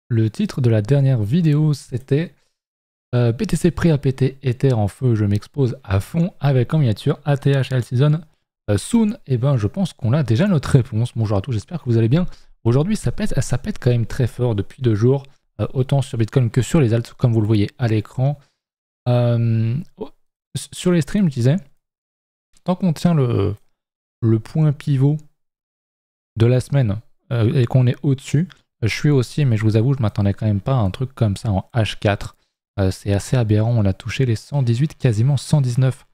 Le titre de la dernière vidéo, c'était BTC prêt à péter, Ether en feu, je m'expose à fond avec en miniature ATH All Season soon. Et ben, je pense qu'on a déjà notre réponse. Bonjour à tous, j'espère que vous allez bien. Aujourd'hui, ça pète quand même très fort depuis 2 jours, autant sur Bitcoin que sur les alts, comme vous le voyez à l'écran. Sur les streams, je disais, tant qu'on tient le point pivot de la semaine et qu'on est au-dessus, je suis aussi, mais je vous avoue, je m'attendais quand même pas à un truc comme ça en H4. C'est assez aberrant, on a touché les 118, quasiment 119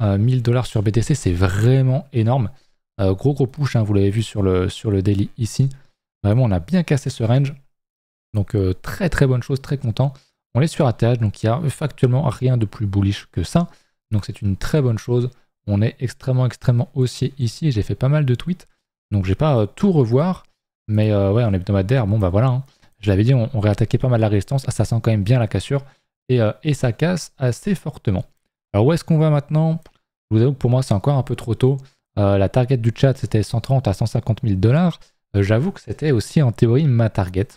000 $ sur BTC, c'est vraiment énorme. Gros push, hein, vous l'avez vu sur le daily ici. Vraiment, on a bien cassé ce range. Donc très bonne chose, très content. On est sur ATH, donc il n'y a factuellement rien de plus bullish que ça. Donc c'est une très bonne chose. On est extrêmement haussier ici. J'ai fait pas mal de tweets, donc je vais pas tout revoir. Mais ouais, en hebdomadaire, bon bah voilà. Hein. Je l'avais dit, on réattaquait pas mal la résistance. Ah, ça sent quand même bien la cassure. Et ça casse assez fortement. Alors où est-ce qu'on va maintenant? Je vous avoue que pour moi, c'est encore un peu trop tôt. La target du chat, c'était 130 à 150 000 $. J'avoue que c'était aussi en théorie ma target.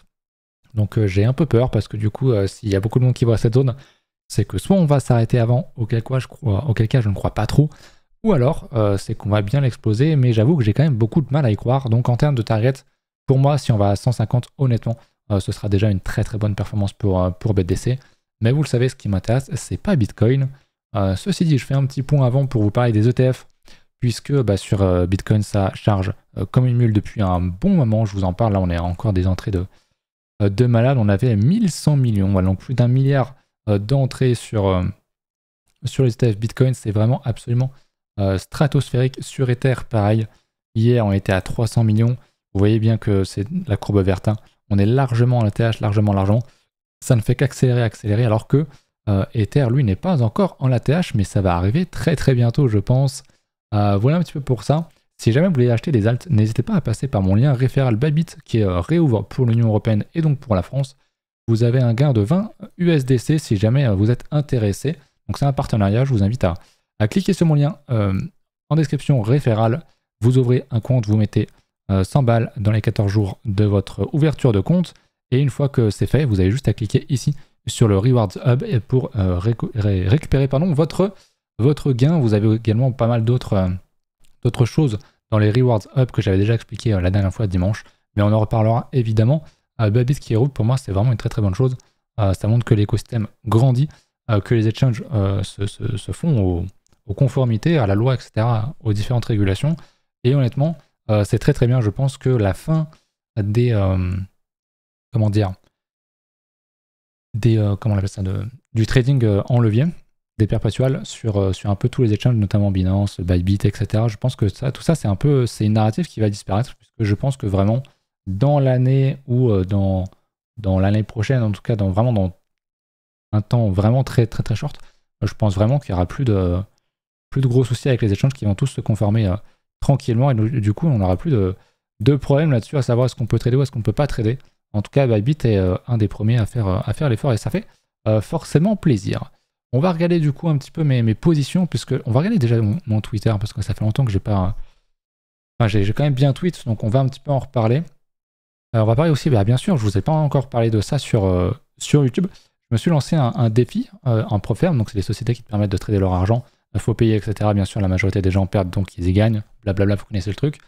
Donc j'ai un peu peur parce que du coup, s'il y a beaucoup de monde qui voit cette zone, c'est que soit on va s'arrêter avant, auquel cas je ne crois pas trop, ou alors c'est qu'on va bien l'exploser, mais j'avoue que j'ai quand même beaucoup de mal à y croire. Donc en termes de target, pour moi, si on va à 150, honnêtement, ce sera déjà une très bonne performance pour BTC. Mais vous le savez, ce qui m'intéresse, c'est pas Bitcoin. Ceci dit, je fais un petit point avant pour vous parler des ETF, puisque sur Bitcoin, ça charge comme une mule depuis un bon moment. Je vous en parle, là on est encore des entrées de malade. On avait 1100 millions, voilà, donc plus d'1 milliard d'entrées sur les ETF Bitcoin. C'est vraiment absolument stratosphérique. Sur Ether, pareil. Hier, on était à 300 millions. Vous voyez bien que c'est la courbe verte. Hein. On est largement en ATH, largement. Ça ne fait qu'accélérer, alors que Ether, lui, n'est pas encore en ATH, mais ça va arriver très bientôt, je pense. Voilà un petit peu pour ça. Si jamais vous voulez acheter des alts, n'hésitez pas à passer par mon lien référal Bybit qui réouvre pour l'Union Européenne et donc pour la France. Vous avez un gain de 20 USDC si jamais vous êtes intéressé. Donc c'est un partenariat, je vous invite à cliquer sur mon lien en description référal. Vous ouvrez un compte, vous mettez 100 balles dans les 14 jours de votre ouverture de compte. Et une fois que c'est fait, vous avez juste à cliquer ici sur le Rewards Hub pour récupérer votre gain. Vous avez également pas mal d'autres choses dans les Rewards Hub que j'avais déjà expliqué la dernière fois dimanche. Mais on en reparlera évidemment. Bybit qui roule, pour moi, c'est vraiment une très bonne chose. Ça montre que l'écosystème grandit, que les exchanges se font aux conformités, à la loi, etc., aux différentes régulations. Et honnêtement, c'est très bien. Je pense que la fin des... comment on appelle ça, du trading en levier, des perpétuales sur un peu tous les exchanges, notamment Binance, Bybit, etc. Je pense que tout ça, c'est une narrative qui va disparaître, puisque je pense que vraiment, dans l'année ou dans l'année prochaine, en tout cas, dans un temps vraiment très short, je pense vraiment qu'il n'y aura plus de gros soucis avec les exchanges qui vont tous se conformer tranquillement, et du coup, on n'aura plus de problème là-dessus, à savoir est-ce qu'on peut trader ou est-ce qu'on ne peut pas trader. En tout cas, Bybit est un des premiers à faire l'effort, et ça fait forcément plaisir. On va regarder du coup un petit peu mes positions, puisque on va regarder déjà mon Twitter, parce que ça fait longtemps que j'ai pas... Enfin, j'ai quand même bien tweet, donc on va un petit peu en reparler. On va parler aussi, bien sûr, je vous ai pas encore parlé de ça sur YouTube. Je me suis lancé un défi en ProFerm, donc c'est des sociétés qui te permettent de trader leur argent. Il faut payer, etc. Bien sûr, la majorité des gens perdent, donc ils y gagnent. Blablabla, vous connaissez le truc.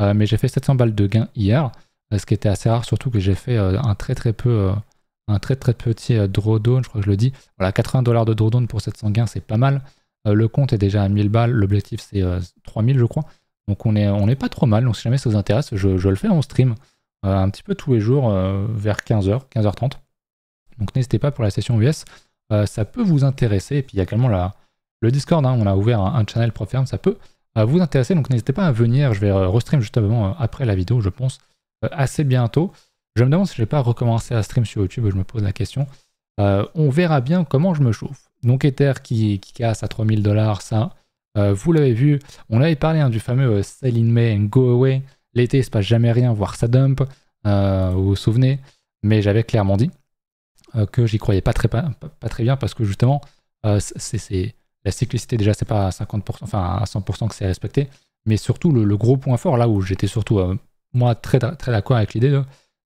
Mais j'ai fait 700 balles de gain hier, ce qui était assez rare, surtout que j'ai fait un très petit drawdown, je crois que je le dis. Voilà, 80 $ de drawdown pour 700 gains, c'est pas mal. Le compte est déjà à 1000 balles, l'objectif c'est 3000, je crois. Donc on est pas trop mal, donc si jamais ça vous intéresse, je le fais en stream un petit peu tous les jours vers 15h, 15h30. Donc n'hésitez pas pour la session US, ça peut vous intéresser. Et puis il y a également le Discord, hein, on a ouvert un channel ProFerm, ça peut vous intéresser, donc n'hésitez pas à venir. Je vais restream justement après la vidéo, je pense, assez bientôt. Je me demande si je vais pas recommencer à stream sur YouTube, je me pose la question. On verra bien comment je me chauffe. Donc Ether qui casse à 3000 $, ça, vous l'avez vu. On avait parlé du fameux Sell in May and Go Away. L'été, il ne se passe jamais rien, voire ça dump, vous vous souvenez. Mais j'avais clairement dit que j'y croyais pas très bien, parce que justement, c'est la cyclicité, déjà, c'est pas à 50%, enfin à 100% que c'est respecté. Mais surtout, le gros point fort, là où j'étais surtout, moi, très d'accord avec l'idée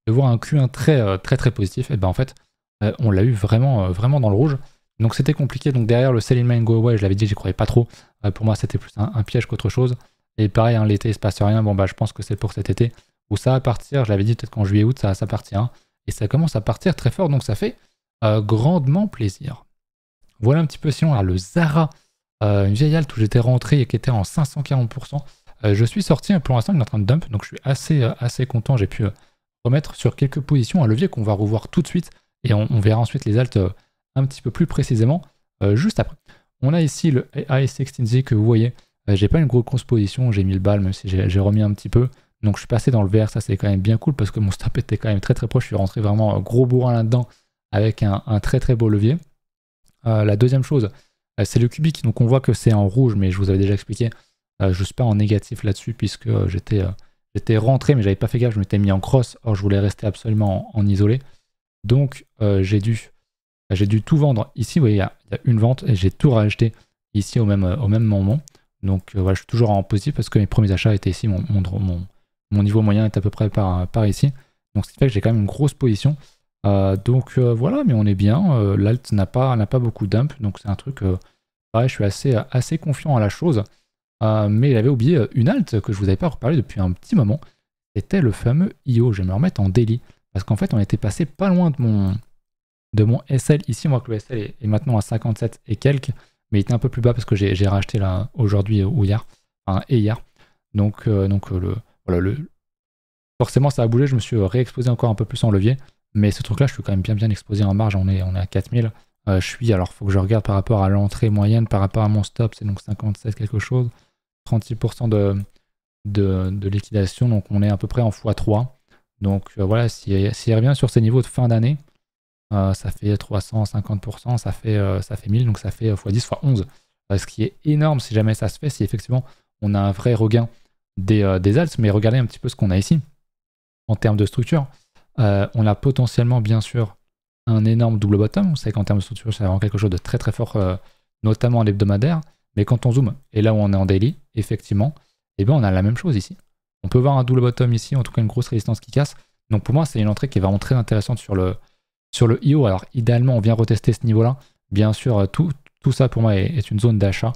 de voir un Q1 très positif, et ben en fait, on l'a eu vraiment dans le rouge. Donc c'était compliqué. Donc derrière le sell in mind go away, je l'avais dit, j'y croyais pas trop. Pour moi, c'était plus un piège qu'autre chose. Et pareil, hein, l'été, il se passe rien. Bon, bah, je pense que c'est pour cet été où ça va partir. Je l'avais dit peut-être qu'en juillet-août, ça partira. Et ça commence à partir très fort. Donc ça fait grandement plaisir. Voilà un petit peu sinon, là, le Zara, une vieille halte où j'étais rentré et qui était en 540%. Je suis sorti, pour l'instant, il est en train de dump. Donc je suis assez content. J'ai pu remettre sur quelques positions un levier qu'on va revoir tout de suite. Et on verra ensuite les altes un petit peu plus précisément juste après. On a ici le AI16Z que vous voyez. J'ai pas une grosse position, j'ai mis le bal même si j'ai remis un petit peu. Donc je suis passé dans le vert, ça c'est quand même bien cool parce que mon stop était quand même très proche. Je suis rentré vraiment gros bourrin là-dedans avec un très beau levier. La deuxième chose, c'est le cubique. Donc on voit que c'est en rouge, mais je vous avais déjà expliqué. Je suis pas en négatif là-dessus puisque j'étais rentré, mais j'avais pas fait gaffe, je m'étais mis en cross. Or je voulais rester absolument en isolé. Donc j'ai dû tout vendre ici. Vous voyez, il y a une vente et j'ai tout racheté ici au même moment. Donc voilà, je suis toujours en positif parce que mes premiers achats étaient ici. Mon niveau moyen est à peu près par ici. Donc ce qui fait que j'ai quand même une grosse position. Voilà, mais on est bien. L'alt n'a pas beaucoup dump. Donc c'est un truc, pareil, je suis assez confiant à la chose. Mais j'avais oublié une alt que je vous avais pas reparlé depuis un petit moment. C'était le fameux IO. Je vais me remettre en daily. Parce qu'en fait, on était passé pas loin de mon SL. Ici, moi, que le SL est maintenant à 57 et quelques. Mais il était un peu plus bas parce que j'ai racheté là aujourd'hui ou hier. Enfin, et hier. Donc forcément, ça a bougé. Je me suis réexposé encore un peu plus en levier. Mais ce truc-là, je suis quand même bien exposé en marge. On est à 4000. Alors, il faut que je regarde par rapport à l'entrée moyenne, par rapport à mon stop. C'est donc 57 quelque chose. 36% de liquidation. Donc, on est à peu près en x3. Donc, voilà, s'il revient sur ces niveaux de fin d'année, ça fait 350%, ça fait 1000, donc ça fait x10, x11. Ce qui est énorme si jamais ça se fait, si effectivement on a un vrai regain des alts. Mais regardez un petit peu ce qu'on a ici en termes de structure. On a potentiellement, bien sûr, un énorme double bottom. On sait qu'en termes de structure, c'est vraiment quelque chose de très fort, notamment en hebdomadaire. Mais quand on zoome, et là où on est en daily, effectivement, eh ben, on a la même chose ici. On peut voir un double bottom ici, en tout cas une grosse résistance qui casse. Donc pour moi, c'est une entrée qui est vraiment très intéressante sur le IO. Alors idéalement, on vient retester ce niveau-là. Bien sûr, tout ça pour moi est une zone d'achat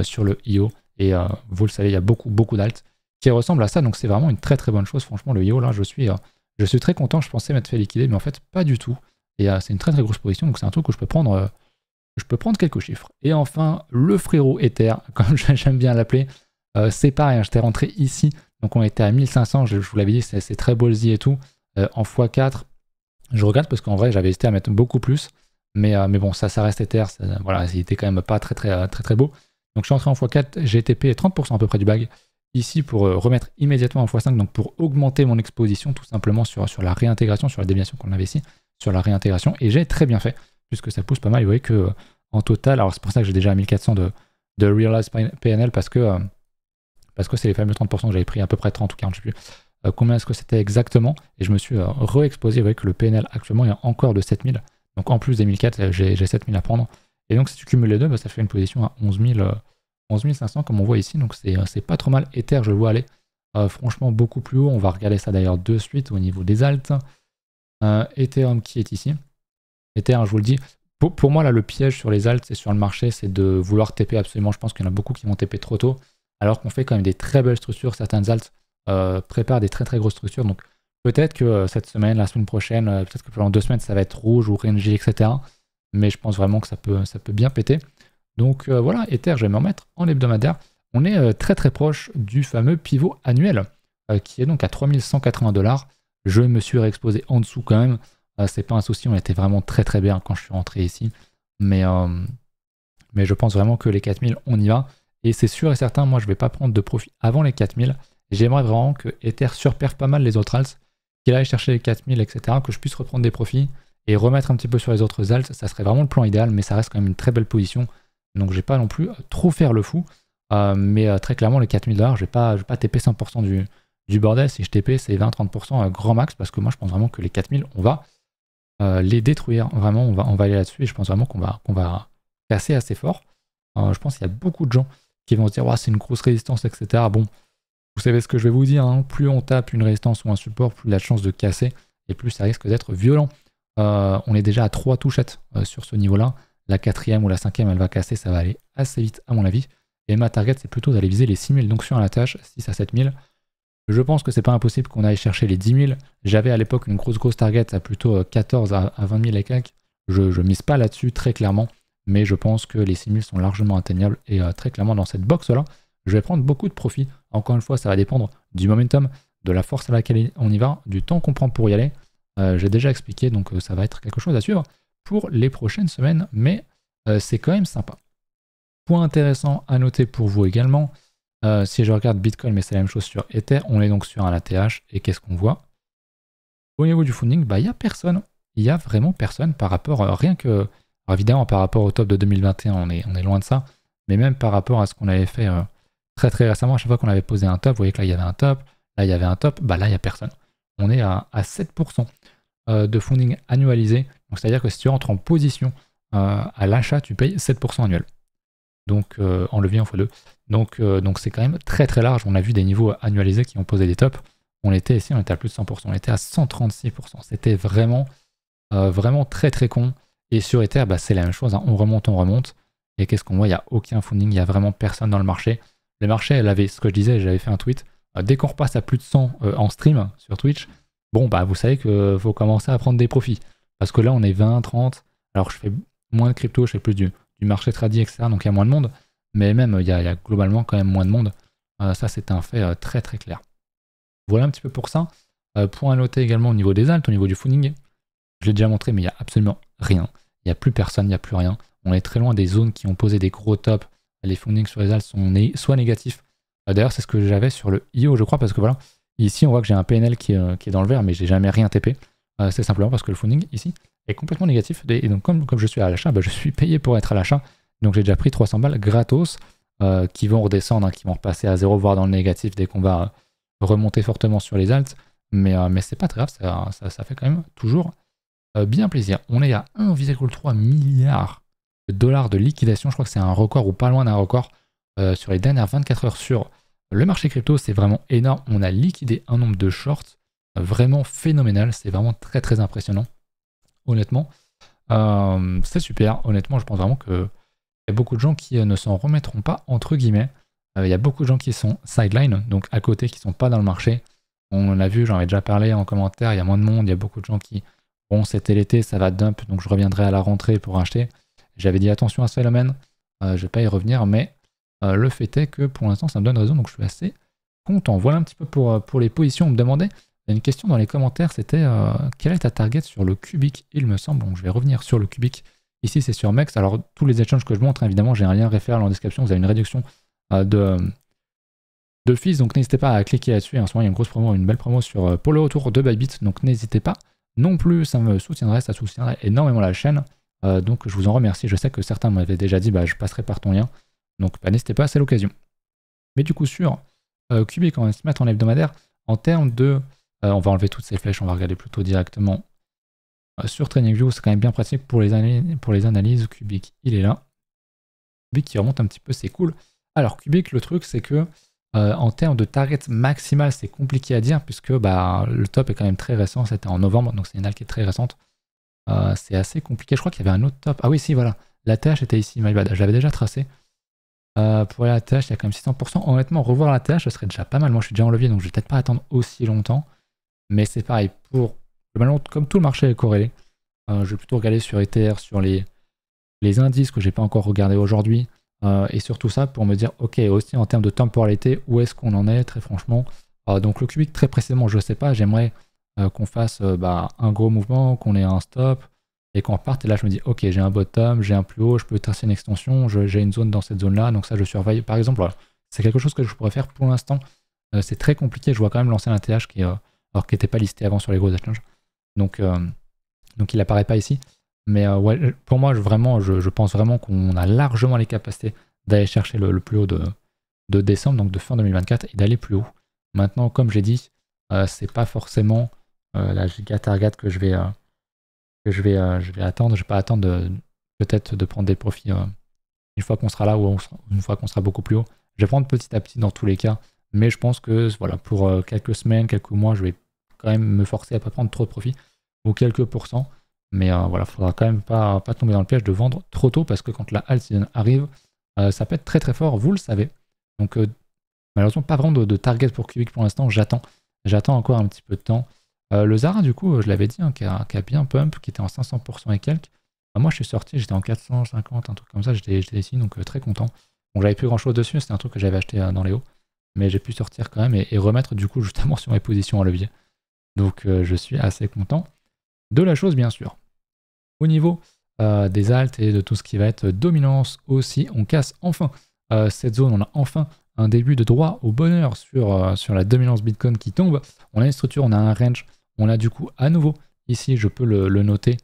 sur le IO. Et vous le savez, il y a beaucoup d'alts qui ressemblent à ça. Donc c'est vraiment une très bonne chose. Franchement, le IO, là, je suis très content. Je pensais m'être fait liquider, mais en fait, pas du tout. Et c'est une très grosse position. Donc c'est un truc où je peux prendre quelques chiffres. Et enfin, le frérot Ether, comme j'aime bien l'appeler. C'est pareil, hein, j'étais rentré ici. Donc on était à 1500. Je vous l'avais dit, c'est très ballsy et tout. En x4. Je regarde parce qu'en vrai, j'avais hésité à mettre beaucoup plus. Mais bon, ça reste Ether. Voilà, il était quand même pas très beau. Donc je suis entré en x4, j'ai TP 30% à peu près du bag. Ici pour remettre immédiatement en x5, donc pour augmenter mon exposition tout simplement sur la réintégration, sur la déviation qu'on avait ici, sur la réintégration. Et j'ai très bien fait, puisque ça pousse pas mal. Vous voyez que en total, alors c'est pour ça que j'ai déjà 1400 de Realized PNL, parce que c'est les fameux 30% que j'avais pris, à peu près 30 ou 40, je sais plus. Combien est-ce que c'était exactement? Et je me suis re-exposé. Vous voyez que le PNL actuellement est encore de 7000. Donc en plus des 1004, j'ai 7000 à prendre. Et donc si tu cumules les deux, bah, ça fait une position à 11 500 comme on voit ici. Donc c'est pas trop mal. Ether, je le vois aller franchement beaucoup plus haut. On va regarder ça d'ailleurs de suite au niveau des alts. Ethereum qui est ici. Ether, je vous le dis. Pour moi, là, le piège sur les alts et sur le marché, c'est de vouloir TP absolument. Je pense qu'il y en a beaucoup qui vont TP trop tôt. Alors qu'on fait quand même des très belles structures. Certaines alts préparent des très grosses structures. Donc peut-être que cette semaine, la semaine prochaine, peut-être que pendant 2 semaines, ça va être rouge ou RNG, etc. Mais je pense vraiment que ça peut bien péter. Donc voilà, Ether, je vais me remettre en hebdomadaire. On est très proche du fameux pivot annuel, qui est donc à 3180$. Je me suis réexposé en dessous quand même. C'est pas un souci, on était vraiment très bien quand je suis rentré ici. Mais je pense vraiment que les 4000, on y va. Et c'est sûr et certain, moi je vais pas prendre de profit avant les 4000. J'aimerais vraiment que Ether surperfe pas mal les autres alts, qu'il aille chercher les 4000, etc. Que je puisse reprendre des profits et remettre un petit peu sur les autres alts. Ça serait vraiment le plan idéal, mais ça reste quand même une très belle position. Donc je vais pas non plus trop faire le fou. Mais très clairement, les 4000$, je vais pas TP 100% du bordel. Si je TP, c'est 20-30% grand max, parce que moi je pense vraiment que les 4000, on va les détruire. Vraiment, on va aller là-dessus et je pense vraiment qu'on va casser assez fort. Je pense qu'il y a beaucoup de gens qui vont se dire, c'est une grosse résistance, etc. Bon, vous savez ce que je vais vous dire, hein, plus on tape une résistance ou un support, plus la chance de casser et plus ça risque d'être violent. On est déjà à 3 touchettes sur ce niveau-là. La 4e ou la 5e, elle va casser, ça va aller assez vite à mon avis. Et ma target, c'est plutôt d'aller viser les 6000, donc sur un attach, 6 à 7000. Je pense que c'est pas impossible qu'on aille chercher les 10 000. J'avais à l'époque une grosse target à plutôt 14 à 20 000 et quelques. Je mise pas là-dessus très clairement, mais je pense que les 6 000 sont largement atteignables et très clairement dans cette box-là, je vais prendre beaucoup de profit. Encore une fois, ça va dépendre du momentum, de la force à laquelle on y va, du temps qu'on prend pour y aller. J'ai déjà expliqué, donc ça va être quelque chose à suivre pour les prochaines semaines, mais c'est quand même sympa. Point intéressant à noter pour vous également, si je regarde Bitcoin, mais c'est la même chose sur Ether, on est donc sur un ATH, et qu'est-ce qu'on voit? Au niveau du funding, il n'y a personne. Il n'y a vraiment personne par rapport, rien que, alors évidemment par rapport au top de 2021, on est loin de ça, mais même par rapport à ce qu'on avait fait très récemment, à chaque fois qu'on avait posé un top, vous voyez que là il y avait un top, là il y avait un top, là il n'y a personne. On est à 7% de funding annualisé, donc c'est-à-dire que si tu rentres en position à l'achat, tu payes 7% annuel. Donc en levier en x2. Donc c'est quand même très large. On a vu des niveaux annualisés qui ont posé des tops. On était ici, on était à plus de 100%. On était à 136%. C'était vraiment très con. Et sur Ether, c'est la même chose. On remonte. Et qu'est-ce qu'on voit? Il n'y a aucun funding. Il n'y a vraiment personne dans le marché. Le marché, elle avait ce que je disais, j'avais fait un tweet. Dès qu'on repasse à plus de 100 en stream sur Twitch, bon, vous savez qu'il faut commencer à prendre des profits. Parce que là, on est 20, 30. Alors je fais moins de crypto, je fais plus du marché trading, etc. Donc il y a moins de monde, mais même il y a globalement quand même moins de monde. Ça c'est un fait très clair. Voilà un petit peu pour ça. Point à noter également au niveau des alts, au niveau du funding. Je l'ai déjà montré, mais il n'y a absolument rien. Il n'y a plus personne, il n'y a plus rien. On est très loin des zones qui ont posé des gros tops. Les fundings sur les alts sont soit négatifs. D'ailleurs c'est ce que j'avais sur le IO je crois, parce que voilà, ici on voit que j'ai un PNL qui est dans le vert, mais j'ai jamais rien TP. C'est simplement parce que le funding ici est complètement négatif. Et donc comme je suis à l'achat, je suis payé pour être à l'achat. Donc j'ai déjà pris 300 balles gratos qui vont redescendre, qui vont repasser à 0, voire dans le négatif dès qu'on va remonter fortement sur les alts. Mais c'est pas très grave, ça fait quand même toujours bien plaisir. On est à 1,3 milliard de dollars de liquidation. Je crois que c'est un record ou pas loin d'un record sur les dernières 24 heures sur le marché crypto. C'est vraiment énorme. On a liquidé un nombre de shorts vraiment phénoménal. C'est vraiment très impressionnant. Honnêtement, c'est super. Honnêtement, je pense vraiment qu'il y a beaucoup de gens qui ne s'en remettront pas, entre guillemets. Il y a beaucoup de gens qui sont sideline, donc à côté, qui ne sont pas dans le marché. On l'a vu, j'en ai déjà parlé en commentaire, il y a moins de monde, il y a beaucoup de gens qui, bon, c'était l'été, ça va dump, donc je reviendrai à la rentrée pour acheter. J'avais dit attention à ce phénomène, je ne vais pas y revenir, mais le fait est que pour l'instant, ça me donne raison, donc je suis assez content. Voilà un petit peu pour les positions. On me demandait, il y a une question dans les commentaires, c'était quelle est ta target sur le cubic, il me semble. Donc je vais revenir sur le cubic. Ici, c'est sur MEX. Alors, tous les exchanges que je montre, évidemment, j'ai un lien référent en description. Vous avez une réduction de fees, donc n'hésitez pas à cliquer là-dessus. En ce moment, il y a une grosse promo, une belle promo pour le retour de Bybit, donc n'hésitez pas non plus. Ça me soutiendrait, ça soutiendrait énormément la chaîne. Donc je vous en remercie. Je sais que certains m'avaient déjà dit, je passerai par ton lien. Donc n'hésitez pas, c'est l'occasion. Mais du coup, sur Cubic, on va se mettre en hebdomadaire. En termes de... on va enlever toutes ces flèches, on va regarder plutôt directement sur TradingView. C'est quand même bien pratique pour les analyses. Cubic, il est là. Cubic qui remonte un petit peu, c'est cool. Alors Cubic, le truc, c'est que en termes de target maximal, c'est compliqué à dire puisque le top est quand même très récent. C'était en novembre, donc c'est une algue qui est très récente. C'est assez compliqué. Je crois qu'il y avait un autre top. Ah oui, si, voilà. La TH était ici, my bad. Je l'avais déjà tracé. Pour la TH, il y a quand même 600%. Honnêtement, revoir la TH, ce serait déjà pas mal. Moi, je suis déjà en levier, donc je vais peut-être pas attendre aussi longtemps. Mais c'est pareil. Globalement, comme tout le marché est corrélé, je vais plutôt regarder sur Ether, sur les indices que j'ai pas encore regardé aujourd'hui. Et sur tout ça pour me dire, ok, aussi en termes de temporalité, où est-ce qu'on en est, très franchement. Donc le cubic, très précisément, je sais pas. J'aimerais qu'on fasse un gros mouvement, qu'on ait un stop. Et qu'on reparte, et là je me dis, ok, j'ai un bottom, j'ai un plus haut, je peux tracer une extension, j'ai une zone dans cette zone-là, donc ça je surveille. Par exemple, voilà, c'est quelque chose que je pourrais faire pour l'instant. C'est très compliqué, je vois quand même l'ancien ATH qui n'était pas listé avant sur les gros exchanges. Donc il apparaît pas ici. Mais ouais, pour moi, je pense vraiment qu'on a largement les capacités d'aller chercher le plus haut de décembre, donc de fin 2024, et d'aller plus haut. Maintenant, comme j'ai dit, c'est pas forcément la giga target que je vais attendre. Je vais pas attendre peut-être de prendre des profits une fois qu'on sera là ou une fois qu'on sera beaucoup plus haut. Je vais prendre petit à petit dans tous les cas, mais je pense que voilà, pour quelques semaines, quelques mois, je vais quand même me forcer à pas prendre trop de profit, ou quelques pourcents. Mais voilà, faudra quand même pas tomber dans le piège de vendre trop tôt, parce que quand la alt season arrive, ça peut être très très fort, vous le savez. Donc malheureusement pas vraiment de target pour Cubic pour l'instant, j'attends encore un petit peu de temps. Le Zara du coup, je l'avais dit, hein, qui a bien pump, qui était en 500% et quelques. Moi je suis sorti, j'étais en 450, un truc comme ça, j'étais ici, donc très content. Bon, j'avais plus grand chose dessus, c'était un truc que j'avais acheté dans les hauts, mais j'ai pu sortir quand même et remettre du coup justement sur mes positions à levier. Donc je suis assez content de la chose bien sûr. Au niveau des alts et de tout ce qui va être dominance aussi, on casse enfin cette zone, on a enfin un début de droit au bonheur sur la dominance Bitcoin qui tombe. On a une structure, on a un range, on a du coup à nouveau, ici je peux le noter,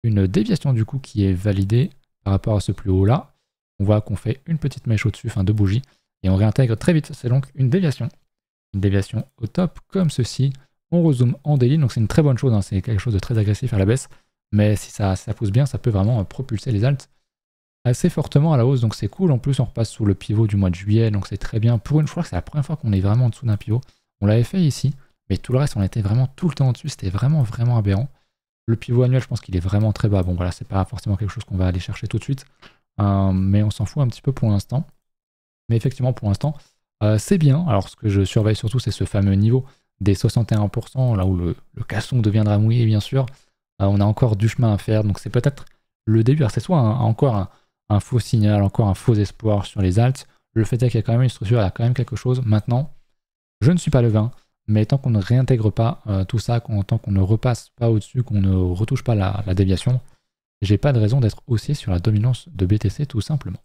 une déviation du coup qui est validée par rapport à ce plus haut là. On voit qu'on fait une petite mèche au-dessus, enfin deux bougies, et on réintègre très vite. C'est donc une déviation. Une déviation au top, comme ceci. On rezoome en daily, donc c'est une très bonne chose, hein. C'est quelque chose de très agressif à la baisse. Mais si ça pousse bien, ça peut vraiment propulser les alts assez fortement à la hausse, donc c'est cool. En plus, on repasse sous le pivot du mois de juillet, donc c'est très bien. Pour une fois, c'est la première fois qu'on est vraiment en dessous d'un pivot. On l'avait fait ici, mais tout le reste, on était vraiment tout le temps au-dessus. C'était vraiment aberrant. Le pivot annuel, je pense qu'il est vraiment très bas. Bon, voilà, c'est pas forcément quelque chose qu'on va aller chercher tout de suite. Mais on s'en fout un petit peu pour l'instant. Mais effectivement, pour l'instant, c'est bien. Alors, ce que je surveille surtout, c'est ce fameux niveau des 61%, là où le casson deviendra mouillé, bien sûr. On a encore du chemin à faire, donc c'est peut-être le début. Alors, c'est soit encore un faux signal, encore un faux espoir sur les alts. Le fait est qu'il y a quand même une structure, il y a quand même quelque chose. Maintenant, je ne suis pas le 20, mais tant qu'on ne réintègre pas tout ça, tant qu'on ne repasse pas au-dessus, qu'on ne retouche pas la déviation, j'ai pas de raison d'être haussier sur la dominance de BTC tout simplement.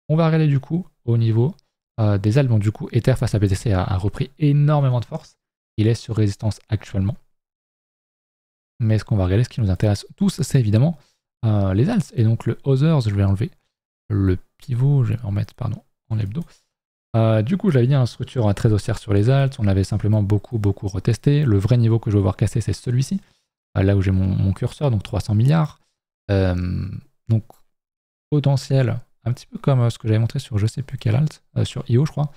On va regarder du coup au niveau des alts. Bon, du coup, Ether face à BTC a repris énormément de force. Il est sur résistance actuellement. Mais ce qu'on va regarder, ce qui nous intéresse tous, c'est évidemment les alts. Et donc le Others, je vais enlever le pivot, je vais en mettre en hebdo. Du coup, j'avais dit une structure très haussière sur les alts. On avait simplement beaucoup retesté. Le vrai niveau que je vais voir casser, c'est celui-ci. Là où j'ai mon curseur, donc 300 milliards. Donc potentiel, un petit peu comme ce que j'avais montré sur je sais plus quel alt, sur IO je crois.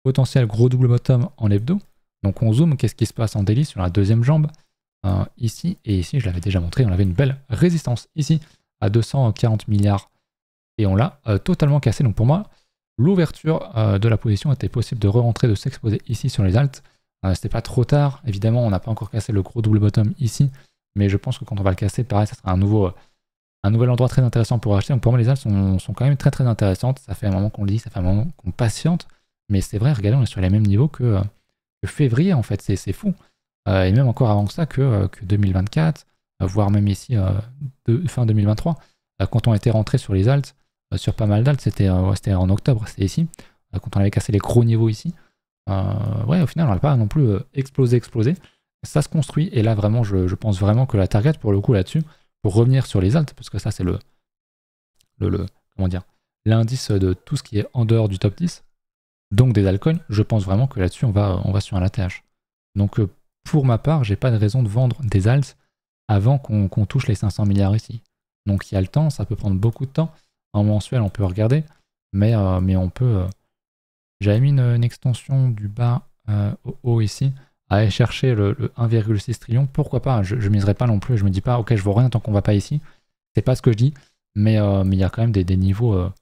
Potentiel gros double bottom en hebdo. Donc on zoome, qu'est-ce qui se passe en daily sur la deuxième jambe ici, et ici je l'avais déjà montré, on avait une belle résistance ici à 240 milliards et on l'a totalement cassé. Donc pour moi, l'ouverture de la position était possible de re-rentrer, de s'exposer ici sur les alts. C'était pas trop tard, évidemment on n'a pas encore cassé le gros double bottom ici, mais je pense que quand on va le casser, pareil, ça sera un nouvel endroit très intéressant pour acheter. Donc pour moi les alts sont quand même très intéressantes. Ça fait un moment qu'on le dit, ça fait un moment qu'on patiente, mais c'est vrai, regardez, on est sur les mêmes niveaux que février en fait, c'est fou. Et même encore avant que ça, que 2024, voire même ici fin 2023, quand on était rentré sur les alts, sur pas mal d'alts, c'était en octobre, c'était ici, quand on avait cassé les gros niveaux ici. Ouais, au final, on n'a pas non plus explosé. Ça se construit, et là vraiment, je pense vraiment que la target pour le coup là-dessus, pour revenir sur les alts, parce que ça c'est comment dire, l'indice de tout ce qui est en dehors du top 10, donc des altcoins, je pense vraiment que là-dessus on va sur un ATH. Donc pour ma part, j'ai pas de raison de vendre des alts avant qu'on touche les 500 milliards ici. Donc il y a le temps, ça peut prendre beaucoup de temps. En mensuel, on peut regarder, mais on peut... J'avais mis une extension du bas au haut ici, à aller chercher le 1,6 trillion. Pourquoi pas? Je miserai pas non plus, je me dis pas, ok, je vaux rien tant qu'on va pas ici. C'est pas ce que je dis, mais il y a quand même des niveaux à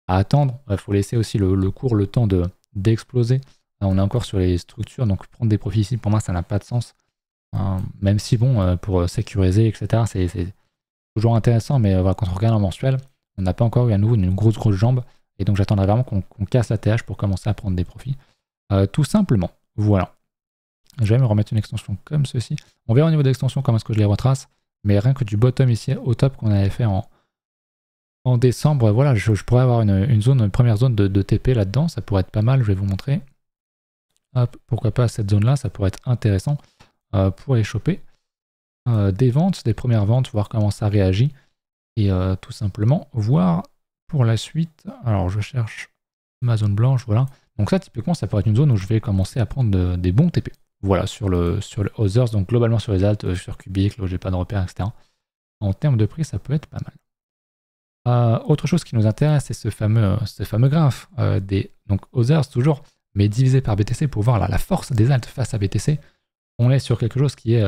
attendre. Il faut laisser aussi le cours, le temps d'exploser. On est encore sur les structures, donc prendre des profits ici, pour moi, ça n'a pas de sens. Même si, bon, pour sécuriser, etc., c'est toujours intéressant, mais voilà, quand on regarde en mensuel, on n'a pas encore eu à nouveau une grosse jambe, et donc j'attendrai vraiment qu'on casse la TH pour commencer à prendre des profits. Tout simplement, voilà. Je vais me remettre une extension comme ceci. On verra au niveau de l'extension comment est-ce que je les retrace, mais rien que du bottom ici, au top qu'on avait fait en décembre, voilà, je pourrais avoir une première zone de TP là-dedans, ça pourrait être pas mal, je vais vous montrer. Hop, pourquoi pas cette zone-là, ça pourrait être intéressant pour aller choper des ventes, des premières ventes, voir comment ça réagit, et tout simplement voir pour la suite. Alors je cherche ma zone blanche, voilà. Donc ça, typiquement, ça pourrait être une zone où je vais commencer à prendre des bons TP. Voilà, sur le Others, donc globalement sur les alts, sur Cubic, là où j'ai pas de repères, etc. En termes de prix, ça peut être pas mal. Autre chose qui nous intéresse, c'est ce fameux graphe donc Others toujours, mais divisé par BTC pour voir la force des alts face à BTC. on est sur quelque chose qui est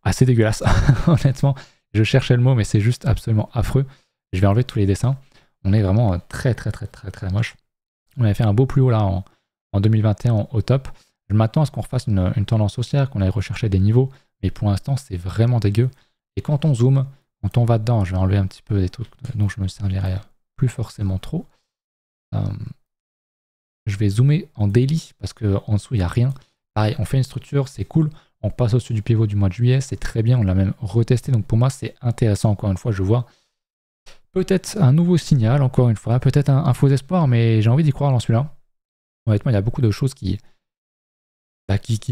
assez dégueulasse, honnêtement. Je cherchais le mot, mais c'est juste absolument affreux. Je vais enlever tous les dessins. On est vraiment très moche. On avait fait un beau plus haut là en 2021 au top. Je m'attends à ce qu'on refasse une tendance haussière, qu'on aille rechercher des niveaux, mais pour l'instant c'est vraiment dégueu. Et quand on zoome, quand on va dedans, je vais enlever un petit peu des trucs dont je me servirai plus forcément trop. Je vais zoomer en daily parce qu'en dessous il n'y a rien. Pareil, on fait une structure, c'est cool. On passe au-dessus du pivot du mois de juillet, c'est très bien, on l'a même retesté. Donc pour moi c'est intéressant, encore une fois, je vois peut-être un nouveau signal, encore une fois, peut-être un faux espoir, mais j'ai envie d'y croire dans celui-là. Honnêtement, il y a beaucoup de choses qui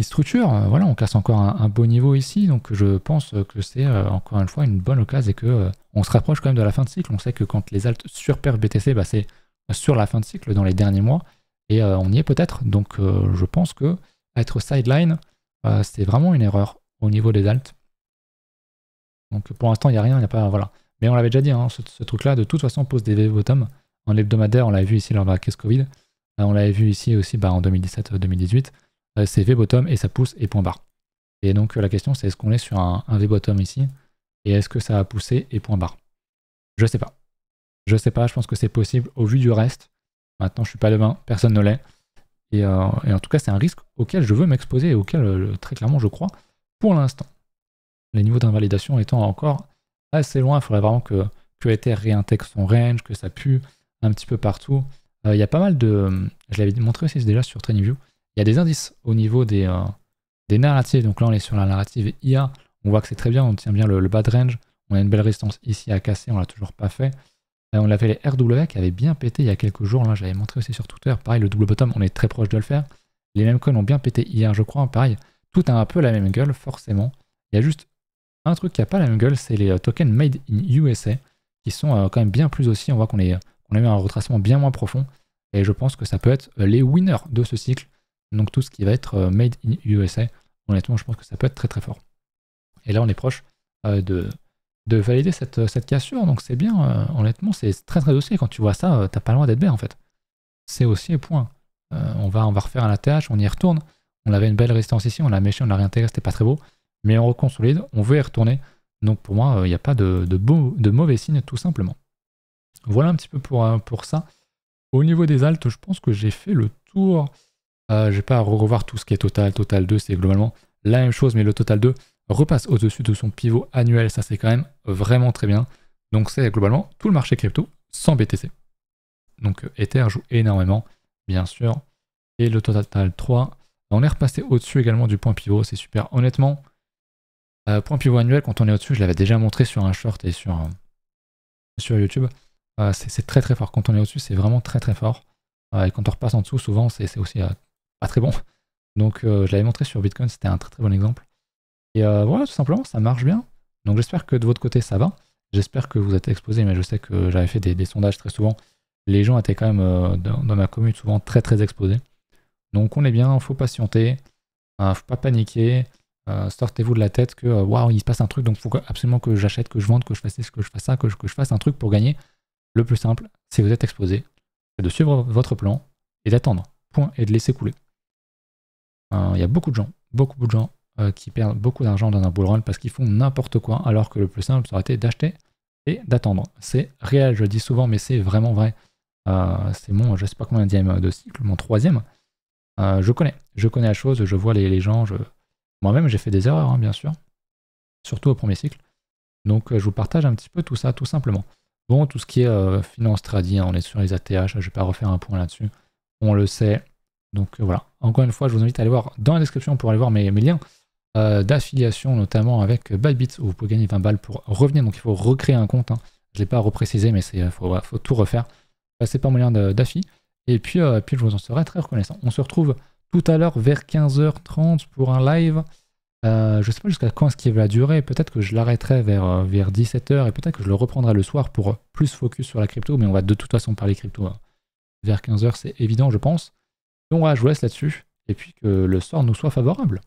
structurent. Voilà, on casse encore un beau niveau ici, donc je pense que c'est encore une fois une bonne occasion et que on se rapproche quand même de la fin de cycle. On sait que quand les alts surperfent BTC, c'est sur la fin de cycle dans les derniers mois, et on y est peut-être. Donc je pense que être sideline, c'est vraiment une erreur au niveau des alts. Donc pour l'instant, il n'y a rien, il n'y a pas. Voilà. Mais on l'avait déjà dit, hein, ce truc-là, de toute façon, pose des V-bottom. En hebdomadaire, on l'avait vu ici lors de la crise Covid. On l'avait vu ici aussi en 2017-2018. C'est V-bottom et ça pousse et point barre. Et donc la question, c'est est-ce qu'on est sur un V-bottom ici et est-ce que ça va pousser et point barre? Je sais pas. Je sais pas, je pense que c'est possible au vu du reste. Maintenant, je suis pas demain, personne ne l'est. Et en tout cas, c'est un risque auquel je veux m'exposer et auquel, très clairement, je crois pour l'instant. Les niveaux d'invalidation étant encore assez loin, il faudrait vraiment que Ether réintègre son range, que ça pue un petit peu partout. Il y a pas mal de... Je l'avais montré aussi déjà sur TradingView. Il y a des indices au niveau des narratives. Donc là, on est sur la narrative IA. On voit que c'est très bien, on tient bien le bas de range. On a une belle résistance ici à casser, on l'a toujours pas fait. On avait les RW qui avaient bien pété il y a quelques jours. Là, j'avais montré aussi sur Twitter. Pareil, le double bottom, on est très proche de le faire. Les mêmes coins ont bien pété hier, je crois. Pareil, tout a un peu la même gueule, forcément. Il y a juste un truc qui n'a pas la même gueule, c'est les tokens made in USA, qui sont quand même bien plus aussi. On voit qu'on a eu un retracement bien moins profond. Et je pense que ça peut être les winners de ce cycle. Donc tout ce qui va être made in USA, honnêtement, je pense que ça peut être très fort. Et là, on est proche de valider cette cassure. Donc c'est bien, honnêtement, c'est très haussier. Quand tu vois ça, t'as pas loin d'être bien en fait. C'est haussier, point. On va refaire un ATH, on y retourne. On avait une belle résistance ici, on l'a méché, on l'a réintégré, c'était pas très beau. Mais on reconsolide, on veut y retourner. Donc pour moi, il n'y a pas de mauvais signe, tout simplement. Voilà un petit peu pour ça. Au niveau des alts, je pense que j'ai fait le tour. Je ne vais pas revoir tout ce qui est Total 2, c'est globalement la même chose, mais le Total 2 repasse au-dessus de son pivot annuel, ça c'est quand même vraiment très bien. Donc c'est globalement tout le marché crypto sans BTC. Donc Ether joue énormément, bien sûr. Et le Total 3, on est repassé au-dessus également du point pivot, c'est super. Honnêtement, point pivot annuel, quand on est au-dessus, je l'avais déjà montré sur un short et sur YouTube. C'est très fort. Quand on est au-dessus, c'est vraiment très fort. Et quand on repasse en dessous, souvent, c'est aussi pas très bon. Donc je l'avais montré sur Bitcoin, c'était un très bon exemple. Et voilà, tout simplement, ça marche bien. Donc j'espère que de votre côté, ça va. J'espère que vous êtes exposés, mais je sais que j'avais fait des sondages très souvent. Les gens étaient quand même, dans ma commune, souvent très exposés. Donc on est bien, faut patienter, faut pas paniquer. Sortez-vous de la tête que waouh, il se passe un truc, donc il faut absolument que j'achète, que je vende, que je fasse que je fasse ça, que je fasse un truc pour gagner. Le plus simple, si vous êtes exposé, c'est de suivre votre plan et d'attendre. Point, et de laisser couler. Il y a beaucoup de gens qui perdent beaucoup d'argent dans un bull run parce qu'ils font n'importe quoi, alors que le plus simple, ça aurait été d'acheter et d'attendre. C'est réel, je le dis souvent, mais c'est vraiment vrai. C'est mon, je sais pas combien de cycle, mon 3e. Je connais la chose, je vois les gens, moi-même j'ai fait des erreurs, hein, bien sûr, surtout au premier cycle. Donc je vous partage un petit peu tout ça, tout simplement. Bon, tout ce qui est finance trading, on est sur les ATH, je ne vais pas refaire un point là-dessus, on le sait. Donc voilà, encore une fois, je vous invite à aller voir dans la description pour aller voir mes liens d'affiliation, notamment avec Bybit, où vous pouvez gagner 20 balles pour revenir. Donc il faut recréer un compte, hein. Je ne l'ai pas reprécisé, mais il faut tout refaire. Passez par moyen d'affi. Et puis je vous en serai très reconnaissant. On se retrouve tout à l'heure vers 15h30 pour un live. Je ne sais pas jusqu'à quand est-ce qu'il va durer. Peut-être que je l'arrêterai vers 17h et peut-être que je le reprendrai le soir pour plus focus sur la crypto. Mais on va de toute façon parler crypto vers 15h, c'est évident, je pense. Donc voilà, je vous laisse là-dessus. Et puis que le sort nous soit favorable.